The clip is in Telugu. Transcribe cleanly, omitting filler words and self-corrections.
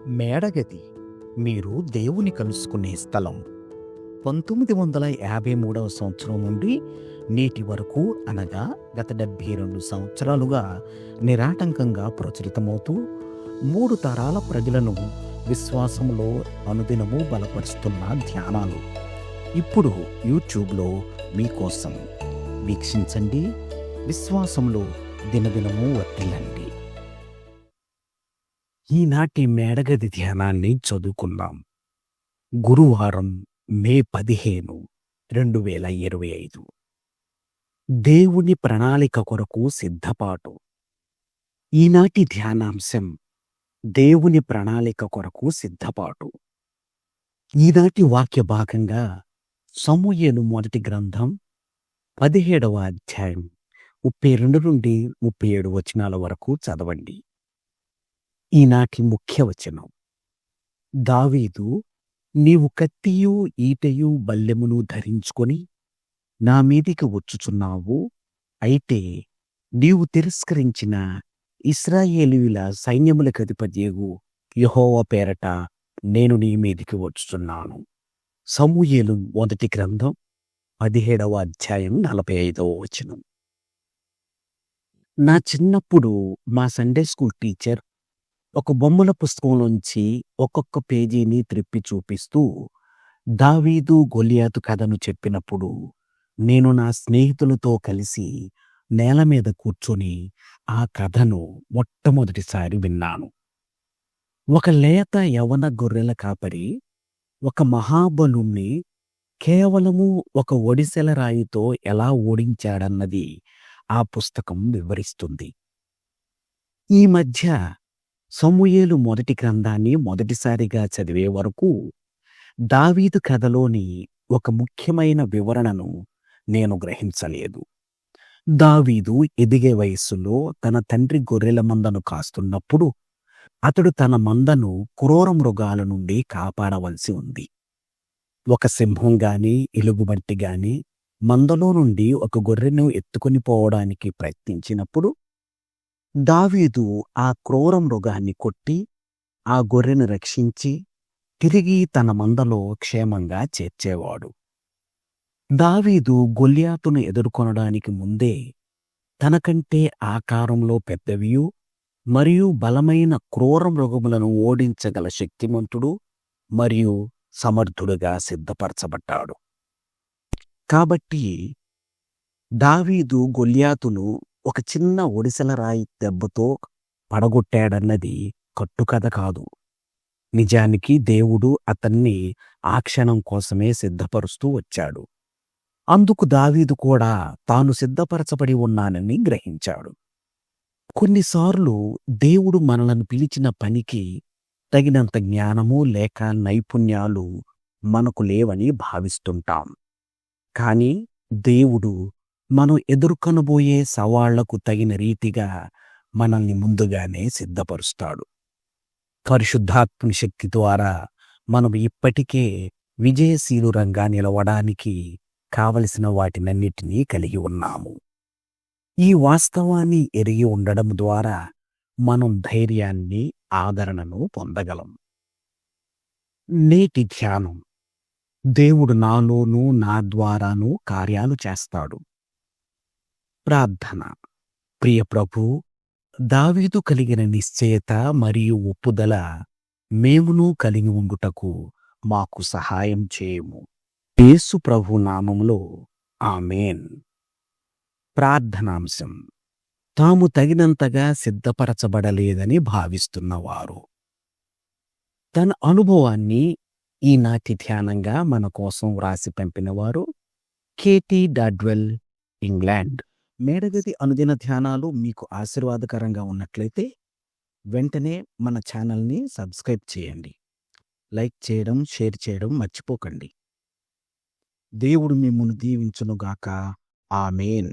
మేడగది మీరు దేవుని కలుసుకునే స్థలం. 1953 సంవత్సరం నుండి నేటి వరకు, అనగా గత 72 సంవత్సరాలుగా నిరాటంకంగా ప్రచురితమవుతూ 3 తరాల ప్రజలను విశ్వాసంలో అనుదినము బలపరుస్తున్న ధ్యానాలు ఇప్పుడు యూట్యూబ్లో మీకోసం. వీక్షించండి, విశ్వాసంలో దినదినము వర్ధిల్లండి. ఈనాటి మేడగది ధ్యానాన్ని చదువుకుందాం. గురువారం మే 15, 2025. దేవుని ప్రణాళిక కొరకు సిద్ధపాటు. ఈనాటి ధ్యానాంశం దేవుని ప్రణాళిక కొరకు సిద్ధపాటు. ఈనాటి వాక్య భాగంగా సమూయేలు మొదటి గ్రంథం 17వ అధ్యాయం 32 నుండి 37 వచనాల వరకు చదవండి. ఈనాటి ముఖ్య వచనం: దావీదు, నీవు కత్తియు ఈటెయు బల్లెమును ధరించుకొని నా మీదికి వచ్చుచున్నావు. అయితే నీవు తిరస్కరించిన ఇశ్రాయేలీయుల సైన్యములకు అధిపతియగు యెహోవా పేరట నేను నీ మీదికి వచ్చుచున్నాను. సమూయేలు మొదటి గ్రంథం 17వ అధ్యాయం 45వ వచనం. నా చిన్నప్పుడు మా సండే స్కూల్ టీచర్ ఒక బొమ్మల పుస్తకంలోంచి ఒక్కొక్క పేజీని త్రిప్పి చూపిస్తూ దావీదు గొలియాతు కథను చెప్పినప్పుడు నేను నా స్నేహితులతో కలిసి నేల మీద కూర్చొని ఆ కథను మొట్టమొదటిసారి విన్నాను. ఒక లేత యవన గొర్రెల కాపరి ఒక మహాబలుణ్ణి కేవలము ఒక ఒడిసెల రాయితో ఎలా ఓడించాడన్నది ఆ పుస్తకం వివరిస్తుంది. ఈ మధ్య సమూయేలు మొదటి గ్రంథాన్ని మొదటిసారిగా చదివే వరకు దావీదు కథలోని ఒక ముఖ్యమైన వివరణను నేను గ్రహించలేదు. దావీదు ఎదిగే వయస్సులో తన తండ్రి గొర్రెల మందను కాస్తున్నప్పుడు అతడు తన మందను క్రూర మృగాల నుండి కాపాడవలసి ఉంది. ఒక సింహం గాని ఎలుగుబంటి గాని మందలో నుండి ఒక గొర్రెను ఎత్తుకొని పోవడానికి ప్రయత్నించినప్పుడు దావీదు ఆ క్రూర మృగాన్ని కొట్టి ఆ గొర్రెను రక్షించి తిరిగి తన మందలో క్షేమంగా చేర్చేవాడు. దావీదు గొల్యాతును ఎదుర్కొనడానికి ముందే తనకంటే ఆకారంలో పెద్దవియు మరియు బలమైన క్రూర మృగములను ఓడించగల శక్తిమంతుడు మరియు సమర్థుడుగా సిద్ధపరచబడ్డాడు. కాబట్టి దావీదు గొల్యాతును ఒక చిన్న ఒడిసెల రాయి దెబ్బతో పడగొట్టాడన్నది కట్టుకథ కాదు. నిజానికి దేవుడు అతన్ని ఆ క్షణం కోసమే సిద్ధపరుస్తూ వచ్చాడు. అందుకు దావీదు కూడా తాను సిద్ధపరచబడి ఉన్నానని గ్రహించాడు. కొన్నిసార్లు దేవుడు మనలను పిలిచిన పనికి తగినంత జ్ఞానము లేక నైపుణ్యాలు మనకు లేవని భావిస్తుంటాం. కానీ దేవుడు మనం ఎదుర్కొనబోయే సవాళ్లకు తగిన రీతిగా మనల్ని ముందుగానే సిద్ధపరుస్తాడు. పరిశుద్ధాత్మని శక్తి ద్వారా మనం ఇప్పటికే విజయశీలురంగా నిలవడానికి కావలసిన వాటినన్నిటినీ కలిగి ఉన్నాము. ఈ వాస్తవాన్ని ఎరిగి ఉండడం ద్వారా మనం ధైర్యాన్ని, ఆదరణను పొందగలం. నేటి ధ్యానం: దేవుడు నాలోనూ నా ద్వారాను కార్యాలు చేస్తాడు. ప్రార్థన. ప్రియ ప్రభూ, దావీదు కలిగిన నిశ్చయత మరియు ఒప్పుదల మేమును కలిగి ఉండుటకు మాకు సహాయం చేయము. యేసు ప్రభు నామములో ఆమేన్. ప్రార్థనాంశం: తాము తగినంతగా సిద్ధపరచబడలేదని భావిస్తున్నవారు. తన అనుభవాన్ని ఈనాటి ధ్యానంగా మన కోసం వ్రాసి పంపినవారు కేటీ డాడ్వెల్, ఇంగ్లాండ్. మేడగది అనుదిన ధ్యానాలు మీకు ఆశీర్వాదకరంగా ఉన్నట్లయితే వెంటనే మన ఛానల్ని సబ్స్క్రైబ్ చేయండి. లైక్ చేయడం, షేర్ చేయడం మర్చిపోకండి. దేవుడు మిమ్మును దీవించునుగాక. ఆమేన్.